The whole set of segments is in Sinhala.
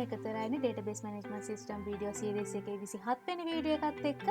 මේ කතරයිනේ database management system video series එකේ 27 වෙනි වීඩියෝ එකත් එක්ක.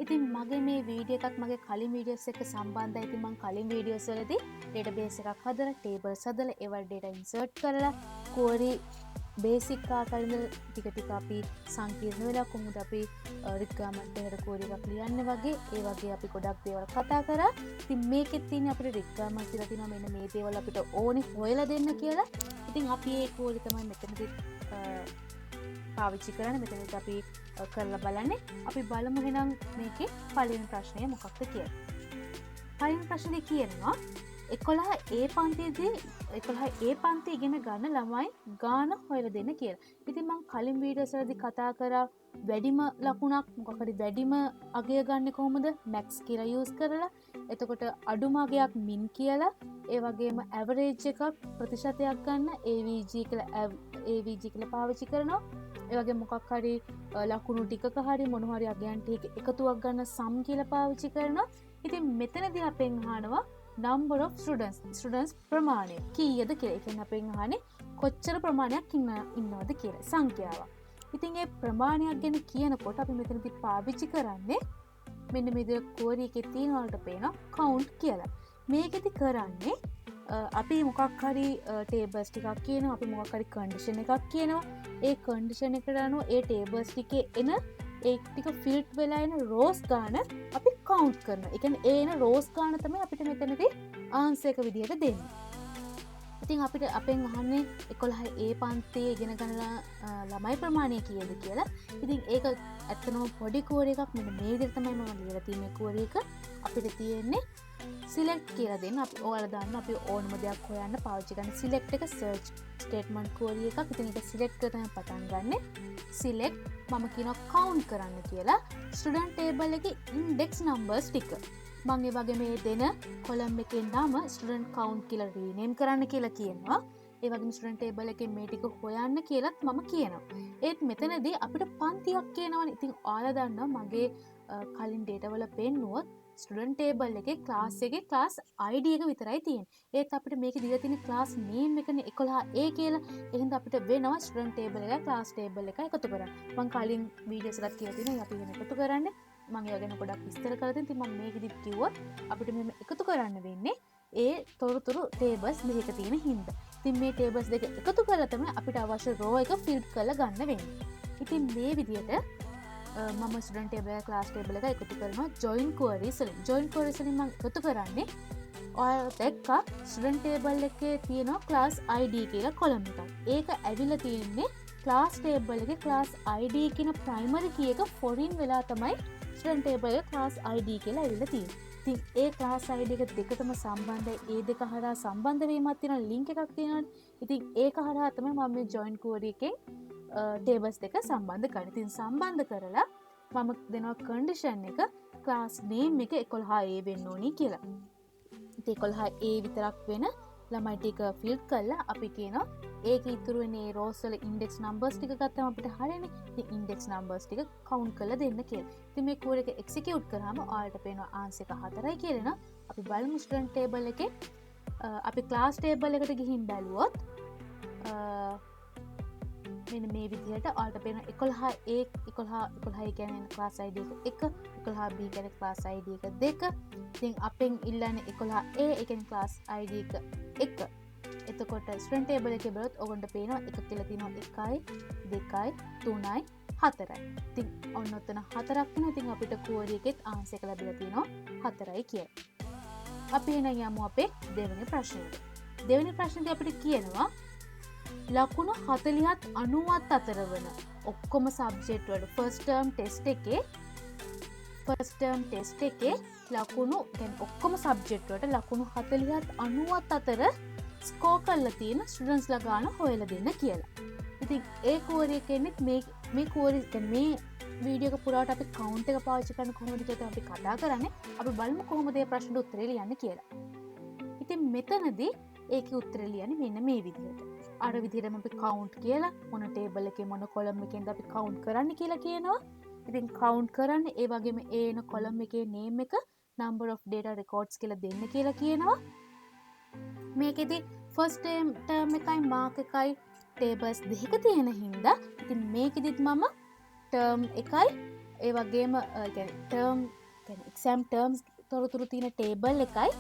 ඉතින් මගේ මේ වීඩියෝ එකත් මගේ කලින් වීඩියෝස් එක්ක සම්බන්ධයි. ඉතින් මම කලින් වීඩියෝස් වලදී database එකක් හදලා tables හදලා ඒවල් data insert කරලා query බේසික් ආකාරයෙන් ටික ටික අපි සංකීර්ණ වෙලා කොහොමද අපි රික්වයර්මන්ට් එකට query එකක් ලියන්නේ වගේ ඒ වගේ අපි ගොඩක් දේවල් කතා කරා. ඉතින් මේකෙත් තියෙන අපිට රික්වයර්මන්ට් කියලා තියෙනවා මෙන්න මේ දේවල් අපිට ඕනේ හොයලා දෙන්න කියලා. ඉතින් අපි ඒ query තමයි මෙතනදී පාවිච්චි කරන්නේ. මෙතනදී අපි කරලා බලන්නේ. අපි බලමු එහෙනම් මේකේ පළවෙනි ප්‍රශ්නය මොකක්ද කියලා. පළවෙනි ප්‍රශ්නේ කියනවා 11 පන්ති ඉගෙන ගන්න ළමයි ගාන හොයලා දෙන්න කියලා. ඉතින් මම කලින් වීඩියෝස් වලදී කතා කරා වැඩිම ලකුණක් මොකක් හරි වැඩිම අගය ගන්න කොහොමද? max කියලා use කරලා. එතකොට අඩුම අගයක් min කියලා. ඒ වගේම average එකක් ප්‍රතිශතයක් ගන්න AVG කියලා පාවිච්චි කරනවා. ඒ වගේ මොකක් හරි ලකුණු ටිකක හරි මොන හරි අගයන් ටික එකතුවක් ගන්න sum කියලා පාවිච්චි කරනවා. ඉතින් මෙතනදී අපෙන් අහනවා number of students ප්‍රමාණය කීයද කියලා. ඒ කියන්නේ අපෙන් අහන්නේ කොච්චර ප්‍රමාණයක් ඉන්නවද කියලා සංඛ්‍යාවක්. ඉතින් ඒ ප්‍රමාණයක් ගැන කියනකොට අපි මෙතනදී පාවිච්චි කරන්නේ මෙන්න මේ විදිහට query එකේ තියෙන වලට පේනවා count කියලා. මේකෙදි කරන්නේ අපි මොකක් හරි tables ටිකක් කියනවා. අපි මොකක් හරි condition එකක් කියනවා. ඒ condition එකට අනුව ඒ tables ටිකේ එන ඒ ටික ෆිල්ට් වෙලා එන rows ගාන අපි count කරනවා. ඒ කියන්නේ ඒ එන rows ගාන තමයි අපිට මෙතනදී answer එක විදිහට දෙන්නේ. ඉතින් අපිට අපෙන් අහන්නේ 11 පන්තියේ ඉගෙන ගන්න ළමයි ප්‍රමාණය කීයද කියලා. ඉතින් ඒක ඇත්තනම පොඩි query එකක්. මෙන්න මේ විදිහට තමයි මම ලියලා තියෙන්නේ query එක. අපිට තියෙන්නේ select කියලා දෙන්න. අපි ඔයාලා දාන්න අපි ඕනම දෙයක් හොයන්න පාවිච්චි කරන select එක search statement query එකක්. ඉතින් ඒක select කරලා තමයි පටන් ගන්නෙ. select මම කියනවා count කරන්න කියලා. student table එකේ index numbers ටික මම ඒ වගේ මේ දෙන column එකේ නම student count කියලා rename කරන්න කියලා කියනවා. ඒ වගේම student table එකේ මේ ටික හොයන්න කියලාත් මම කියනවා. ඒත් මෙතනදී අපිට පන්තියක් කියනවනේ. ඉතින් ඔයාලා දන්නවා මගේ කලින් data වල පෙන්නුවොත් student table එකේ class එකේ class ID එක විතරයි තියෙන්නේ. ඒත් අපිට මේකේ දීලා තියෙන class name එකනේ 11A කියලා. එහෙනම් අපිට වෙනවා student table එකයි class table එකයි එකතු කරන්න. මම කලින් වීඩියෝස් එකක් කියලා තියෙනවා අපි වෙන එකතු කරන්න. මම ඒ ගැන ගොඩක් විස්තර කරලා තියෙනවා. ඉතින් මම මේකෙදිත් කිව්වොත් අපිට මෙහෙම එකතු කරන්න වෙන්නේ ඒ තොරතුරු tables දෙකක තියෙන හින්දා. ඉතින් මේ tables දෙක එකතු කරලා තමයි අපිට අවශ්‍ය row එක fill කරලා ගන්න වෙන්නේ. ඉතින් මේ විදිහට මම student table එක class table එක එකතු කරනවා join queries වලින්. join queries වලින් මම එකතු කරන්නේ ඔයාලා දැක්කා student table එකේ තියෙනවා class ID කියලා column එකක්. ඒක ඇවිල්ලා තියෙන්නේ class table එකේ class ID කියන primary key එක foreign වෙලා තමයි student table එකේ class ID කියලා ඇවිල්ලා තියෙන්නේ. ඉතින් ඒ class ID එක දෙකටම සම්බන්ධයි. ඒ දෙක හරහා සම්බන්ධ වීමක් තියෙනවා link එකක් තියෙනවානේ. ඉතින් ඒක හරහා තමයි මම මේ join query එකේ tables දෙක සම්බන්ධ කරන්නේ. ඉතින් සම්බන්ධ කරලා මම දෙනවා condition එක class name එක 11A වෙන්න ඕනි කියලා. ඉතින් 11A විතරක් වෙන ළමයි ටික fill කරලා අපි කියනවා ඒක ඉතුරු වෙන ඒ rows වල index numbers ටික ගත්තම අපිට හරියන්නේ. ඉතින් index numbers ටික count කරලා දෙන්න කියලා. ඉතින් මේ query එක execute කරාම ඔයාලට පේනවා answer එක 4යි කියලා න ะ. අපි බලමු student table එකේ අපි class table එකට ගිහින් බැලුවොත් මෙන්න මේ විදිහට ඔයාලට පේන 11 කියන්නේ class ID එක 11B කියන්නේ class ID එක 2. ඉතින් අපෙන් ඉල්ලන්නේ 11A ඒ කියන්නේ class ID එක 1. එතකොට student table එකේ බලද්දී ඔයගොල්ලන්ට පේනවා එක කියලා තියෙනවා 1යි 2යි 3යි 4යි. ඉතින් ඔන්න ඔතන 4ක් වෙනවා. ඉතින් අපිට query එකෙත් answer එක ලැබිලා තියෙනවා 4යි කියලා. අපි එන යමු අපේ දෙවෙනි ප්‍රශ්නෙට. දෙවෙනි ප්‍රශ්නේදී අපිට කියනවා ලකුණු 40ත් 90ත් අතර වන ඔක්කොම සබ්ජෙක්ට් වල ෆස්ට් ටර්ම් ටෙස්ට් එකේ ලකුණු කියන්නේ ඔක්කොම සබ්ජෙක්ට් වලට ලකුණු 40ත් 90ත් අතර ස්කෝර් කරලා තියෙන ස්ටුඩන්ට්ස් ලා ගාන හොයලා දෙන්න කියලා. ඉතින් ඒ query එකෙන්නේ මේ query මේ වීඩියෝ එක පුරාට අපි count එක පාවිච්චි කරන කොහොමද කියලා අපි කතා කරන්නේ. අපි බලමු කොහොමද මේ ප්‍රශ්නෙට උත්තරේ ලියන්නේ කියලා. ඉතින් මෙතනදී ඒකේ උත්තරේ ලියන්නේ මෙන්න මේ විදිහට. අර විදිහටම අපි count කියලා මොන table එකේ මොන column එකෙන්ද අපි count කරන්න කියලා කියනවා. ඉතින් count කරන්න ඒ වගේම ඒ එන column එකේ name එක number of data records කියලා දෙන්න කියලා කියනවා. මේකෙදි first term එකයි mark එකයි ටේබල්ස් දෙක තියෙන හින්දා ඉතින් මේකෙදිත් මම ටර්ම් එකයි ඒ වගේම ටර්ම් එක්සෑම් ටර්ම්ස් තොරතුරු තියෙන ටේබල් එකයි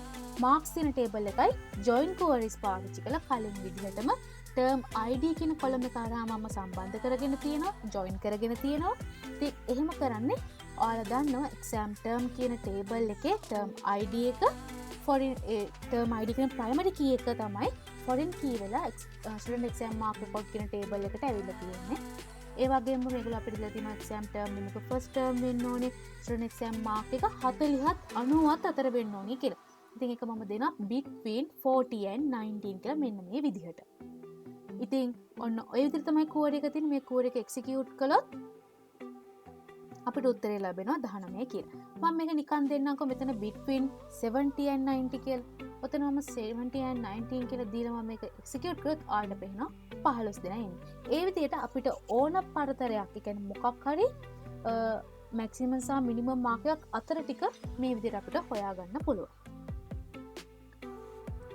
මාක්ස් තියෙන ටේබල් එකයි ජොයින් කුවරිස් පාවිච්චි කළ කලින් විදිහටම ටර්ම් ID කියන කොලම එක හරහා මම සම්බන්ධ කරගෙන තියෙනවා ජොයින් කරගෙන තියෙනවා. ඉතින් එහෙම කරන්නේ ඔයාලා දන්නවා එක්සෑම් ටර්ම් කියන ටේබල් එකේ ටර්ම් ID එක ෆොරින් ටර්ම් ID කියන ප්‍රයිමරි කී එක තමයි ෆොරින් කී වෙලා ස්ටුඩන්ට් එක්සෑම් මාක් රෙකෝඩ් කියන ටේබල් එකට ඇවිල්ලා තියෙන්නේ. ඒ වගේම මේගොල්ලෝ අපිට දීලා තියෙනවා එක්සෑම් ටර්ම් එක ෆස්ට් ටර්ම් වෙන්න ඕනේ ස්ටුඩන්ට් එක්සෑම් මාක් එක 40ත් 90ත් අතර වෙන්න ඕනේ කියලා. ඉතින් ඒක මම දෙනවා between 40 and 19 කියලා මෙන්න මේ විදිහට. ඉතින් ඔන්න ඔය විදිහට තමයි කෝඩ් එක තියෙන්නේ. මේ කෝඩ් එක එක්සිකියුට් කළොත් අපිට උත්තරේ ලැබෙනවා 19 කියලා. මම මේක නිකන් දෙන්නම්කෝ මෙතන between 70 and 90 කියලා. ඔතන මම 70 and 19 කියලා දීලා මම මේක එක්සිකියුට් කරොත් ආඩ පේනවා 15 දෙනා ඉන්නේ. ඒ විදිහට අපිට ඕන පරතරයක්, ඒ කියන්නේ මොකක් හරි මැක්සිමම් සහ මිනිමම් මාර්කයක් අතර ටික මේ විදිහට අපිට හොයාගන්න පුළුවන්.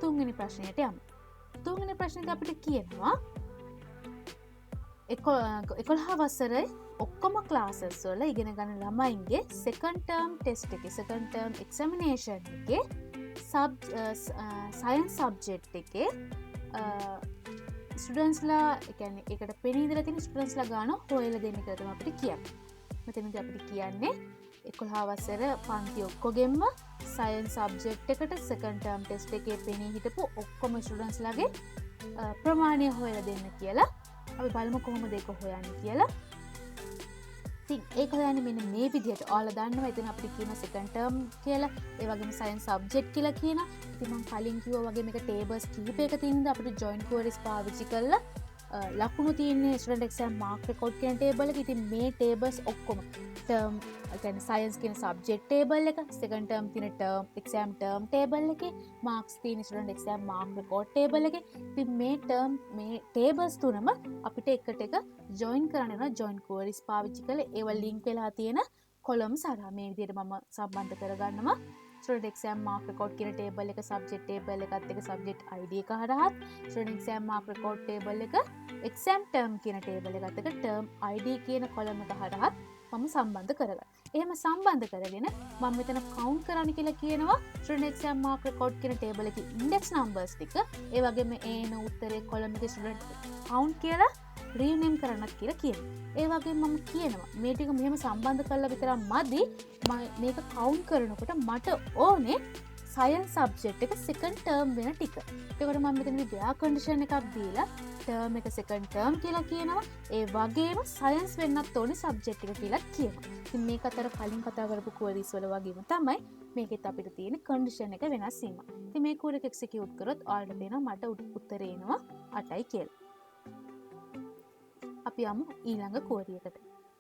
තුන්වෙනි ප්‍රශ්නයට යමු. තුන්වෙනි ප්‍රශ්නේදී අපිට කියනවා 11 වසරේ ඔක්කොම ක්ලාසස් වල ඉගෙන ගන්න ළමයින්ගේ සෙකන්ඩ් ටර්ම් ටෙස්ට් එකේ සෙකන්ඩ් ටර්ම් එක්සැමිනේෂන් එකේ සයන්ස් සබ්ජෙක්ට් එකේ ස්ටුඩන්ට්ස්ලා ඒ කියන්නේ ඒකට පෙනී ඉඳලා තියෙන ස්ටුඩන්ට්ස්ලා ගාන හොයලා දෙන්න කියලා තමයි අපිට කියන්නේ. මෙතනදී අපිට කියන්නේ 11 වසර පන්ති ඔක්කොගෙම සයන්ස් සබ්ජෙක්ට් එකට සෙකන්ඩ් ටර්ම් ටෙස්ට් එකේ පෙනී හිටපු ඔක්කොම ස්ටුඩන්ට්ස්ලාගේ ප්‍රමාණය හොයලා දෙන්න කියලා. අපි බලමු කොහොමද ඒක හොයන්නේ කියලා. ඉතින් ඒක හොයන්නේ මෙන්න මේ විදිහට. ඔයාලා දන්නවා ඉතින් අපිට කියන සෙකන්ඩ් ටර්ම් කියලා, ඒ වගේම සයන්ස් සබ්ජෙක්ට් කියලා කියන. ඉතින් මම කලින් කිව්වා වගේ මේක ටේබල්ස් කිහිපයක තියෙනද අපිට ජොයින් ක්වරිස් පාවිච්චි කරලා ලකුණු තියෙන්නේ ස්ටුඩන්ට් එක්සෑම් මාක් රෙකෝඩ් කියන ටේබල් එක. ඉතින් මේ ටේබල්ස් ඔක්කොම ටර්ම් කියන්නේ සයන්ස් කියන සබ්ජෙක්ට් ටේබල් එක, සෙකන්ඩ් ටර්ම් තියෙන ටර්ම් එක්සෑම් ටර්ම් ටේබල් එකේ, මාක්ස් තියෙන student exam mark record table එකේ. ඉතින් මේ ටේබල්ස් තුනම අපිට එකට එක ජොයින් කරන්න වෙනවා ජොයින් ක්වරිස් පාවිච්චි කරලා. ඒවා ලින්ක් වෙලා තියෙන කොලම්ස් හරහා මේ විදිහට මම සම්බන්ධ කරගන්නවා. ස්ටුඩන්ට් එක්සෑම් මාක් රෙකෝඩ් කියන ටේබල් එක සබ්ජෙක්ට් ටේබල් එකත් එක්ක සබ්ජෙක්ට් ID එක හරහා student exam mark record table එක එක්සෑම් ටර්ම් කියන ටේබල් එකත් එක්ක ටර්ම් ID කියන කොලම් එක හරහා මම සම්බන්ධ කරගන්නවා. එහෙම සම්බන්ධ කරගෙන මම මෙතන කවුන්ට් කරන්න කියලා කියනවා ස්ටුඩන්ට් එක්සෑම් මාක් රෙකෝඩ් කියන ටේබල් එකේ ඉන්ඩෙක්ස් නම්බර්ස් ටික, ඒ වගේම ඒන උත්තරේ කොලම් එකේ ස්ටුඩන්ට් කවුන්ට් කියලා රීනේම් කරන්නත් කියලා කියනවා. ඒ වගේම මම කියනවා මේ ටික මෙහෙම සම්බන්ධ කරලා විතරක් මදි. මේක කවුන්ට් කරනකොට මට ඕනේ සයන්ස් සබ්ජෙක්ට් එක සෙකන්ඩ් ටර්ම් වෙන ටික. ඒකට මම මෙතනදී බෙයා කන්ඩිෂන් එකක් දීලා ටර්ම් එක සෙකන්ඩ් ටර්ම් කියලා කියනවා. ඒ වගේම සයන්ස් වෙන්නත් ඕනේ සබ්ජෙක්ට් එක කියලා කියනවා. ඉතින් මේක අතර කලින් කතා කරපු ක්වරිස් වල වගේම තමයි මේකෙත් අපිට තියෙන කන්ඩිෂන් එක වෙනස් වීම. ඉතින් මේ කෝඩ් එක එක්සිකියුට් කරොත් ඔයාලට දෙනවා මට උත්තරේ එනවා 8යි කියලා. අපි යමු ඊළඟ කෝඩියකට.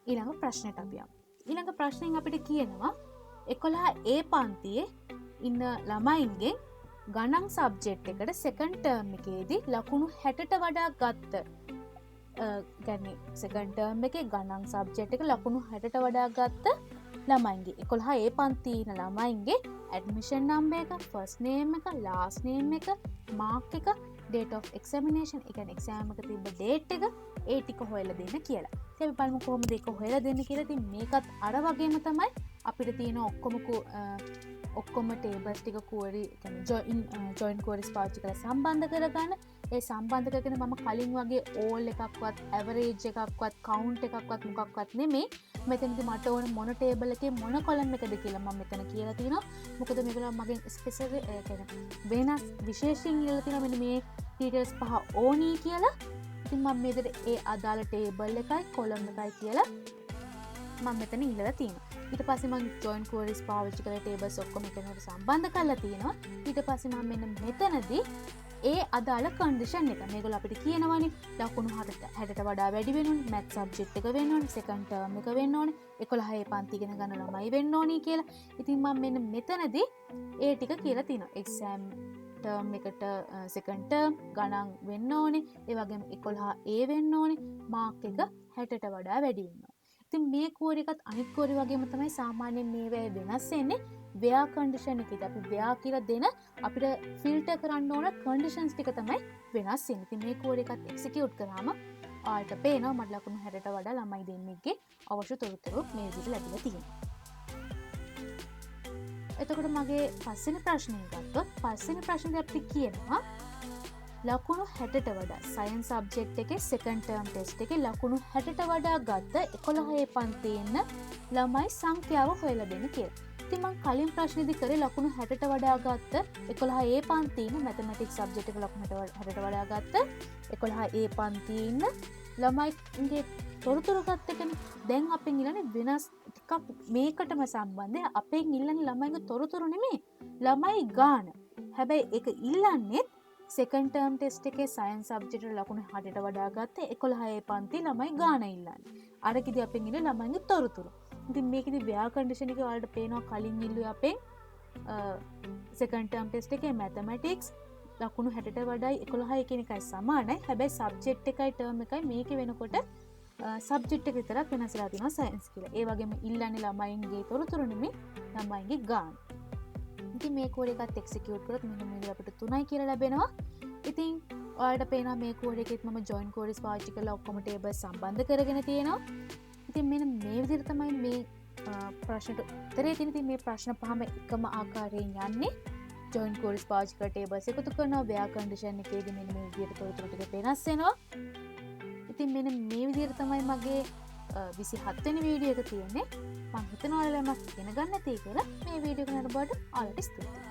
ඊළඟ ප්‍රශ්නෙට අපි යමු. ඊළඟ ප්‍රශ්නෙන් අපිට කියනවා 11A පන්තියේ ඉන්න ළමයින්ගෙන් ගණන් සබ්ජෙක්ට් එකට සෙකන්ඩ් ටර්ම් එකේදී ලකුණු 60ට වඩා ගත්ත කියන්නේ සෙකන්ඩ් ටර්ම් එකේ ගණන් සබ්ජෙක්ට් එක ලකුණු 60ට වඩා ගත්ත ළමයින්ගේ 11A පන්තියේ ඉන්න ළමයින්ගේ ඇඩ්මිෂන් නම්බර් එක, ෆස්ට් නේම් එක, ලාස්ට් නේම් එක, මාර්ක් එක, date of examination, ඒ කියන්නේ එක්සෑම් එක තිබ්බ date එක, ඒ ටික හොයලා දෙන්න කියලා. ඉතින් අපි බලමු කොහොමද ඒක හොයලා දෙන්නේ කියලා. ඉතින් මේකත් අර වගේම තමයි අපිට තියෙන ඔක්කොම ටේබල්ස් ටික query කියන්නේ join queries පාවිච්චි කරලා සම්බන්ධ කරගන්න. ඒ සම්බන්ධ කරගෙන මම කලින් වගේ all එකක්වත් average එකක්වත් count එකක්වත් මොකක්වත් නෙමෙයි. මෙතනදී මට ඕන මොන ටේබල් එකේ මොන කොලම් එකද කියලා මම මෙතන කියලා තියෙනවා. මොකද මේගොල්ලෝ මගෙන් ස්පෙસિෆික් වෙනස් විශේෂයෙන් ඉල්ලලා තියෙනවා මෙන්න මේ details පහ ඕනි කියලා. ඉතින් මම මේකට ඒ අදාළ ටේබල් එකයි කොලම් එකයි කියලා මම මෙතන ඉල්ලලා තියෙනවා. ඊට පස්සේ මම join queries පාවිච්චි කරලා tables ඔක්කොම එකට සම්බන්ධ කරලා තියෙනවා. ඊට පස්සේ මම මෙන්න මෙතනදී ඒ අදාළ condition එක මේගොල්ලෝ අපිට කියනවානේ ලකුණු 60ට වඩා වැඩි වෙන්න ඕනේ, math subject එක වෙන්න ඕනේ, second term එක වෙන්න ඕනේ, 11 පන්ති ඉගෙන ගන්න ළමයි වෙන්න ඕනේ කියලා. ඉතින් මම මෙන්න මෙතනදී ඒ ටික කියලා තියෙනවා. exam term එකට second term ගණන් වෙන්න ඕනේ, ඒ වගේම 11A වෙන්න ඕනේ, mark එක 60ට වඩා වැඩි වෙන්න ඕනේ. ඉතින් මේ කෝරි එකත් අනිත් කෝරි වගේම තමයි සාමාන්‍යයෙන් මේවා වෙනස් වෙන්නේ ව්‍යා කන්ඩිෂන් එකේදී අපි ව්‍යා කියලා දෙන අපිට ෆිල්ටර් කරන්න ඕන කන්ඩිෂන්ස් ටික තමයි වෙනස් වෙන්නේ. ඉතින් මේ කෝඩ් එකත් එක්සිකියුට් කරාම ආයෙත් පේනවා මට ලකුණු 60ට වඩා ළමයි දෙන්නෙක්ගේ අවශ්‍ය තොරතුරු මේ විදිහට ලැබිලා තියෙනවා. එතකොට මගේ පස්වෙනි ප්‍රශ්නය ගත්තොත් පස්වෙනි ප්‍රශ්නේ අපිට කියනවා ලකුණු 60ට වඩා සයන්ස් සබ්ජෙක්ට් එකේ සෙකන්ඩ් ටර්ම් ටෙස්ට් එකේ ලකුණු 60ට වඩා ගත්ත 11 පන්තියේ ඉන්න ළමයි සංඛ්‍යාව හොයලා දෙන්න කියලා. ඉතින් මම කලින් ප්‍රශ්නේදී කරේ ලකුණු 60ට වඩා ගත්ත 11 පන්තියේ ඉන්න මැතමැටික්ස් සබ්ජෙක්ට් එක ලකුණු 60ට වඩා ගත්ත 11 පන්තියේ ඉන්න ළමයිගේ තොරතුරු ගත්ත එකනේ. දැන් අපෙන් ඉල්ලන්නේ වෙනස් ටිකක් මේකටම සම්බන්ධයි. අපෙන් ඉල්ලන්නේ ළමයිගේ තොරතුරු නෙමෙයි. ළමයි ගාන. හැබැයි ඒක ඉල්ලන්නේ සෙකන්ඩ් ටර්ම් ටෙස්ට් එකේ සයන්ස් සබ්ජෙක්ට් වල ලකුණු 60ට වඩා ගත්ත 11 පන්ති ළමයි ගාන ඉල්ලන්නේ. අරකිදී අපෙන් ඉන්නේ ළමයිගේ තොරතුරු. ඉතින් මේකෙදි ව්‍යා කන්ඩිෂන් එක වලට පේනවා කලින් ඉල්ලුවේ අපෙන් සෙකන්ඩ් ටර්ම් ටෙස්ට් එකේ මැතමැටික්ස් ලකුණු 60ට වඩායි 11 කියන එකයි සමානයි. හැබැයි සබ්ජෙක්ට් එකයි ටර්ම් එකයි මේකේ වෙනකොට සබ්ජෙක්ට් එක විතරක් වෙනස් වෙලා තියෙනවා සයන්ස් කියලා. ඒ වගේම ඉල්ලන්නේ ළමයින්ගේ තොරතුරු නෙමෙයි ළමයින්ගේ ගාන. ඉතින් මේ කෝඩ් එකත් එක්සිකියුට් කරොත් මෙන්න මේ අපිට 3යි කියලා ලැබෙනවා. ඉතින් ඔයාලට පේනවා මේ කෝඩ් එකෙත් මම ජොයින් කෝඩ්ස් පාවිච්චි කරලා ඔක්කොම ටේබල්ස් සම්බන්ධ කරගෙන තියෙනවා. ඉතින් මෙන්න මේ විදිහට තමයි මේ ප්‍රශ්නට උත්තරේ තියෙන. ඉතින් මේ ප්‍රශ්න පහම එකම ආකාරයෙන් යන්නේ. ජොයින් කෝඩ්ස් පාවිච්චි කරලා ටේබල්ස් එකතු කරනවා. ව්‍යා කන්ඩිෂන් එකේදී මෙන්න මේ විදිහට තොරතුරු ටික වෙනස් වෙනවා. ඉතින් මෙන්න මේ විදිහට තමයි මගේ 27 වෙනි වීඩියෝ එක තියෙන්නේ. මම හිතනවා ඔයාලට ඉගෙන ගන්න තියෙයි කියලා. මේ වීඩියෝ එක නරඹුවට ඔයාලට ස්තුතියි.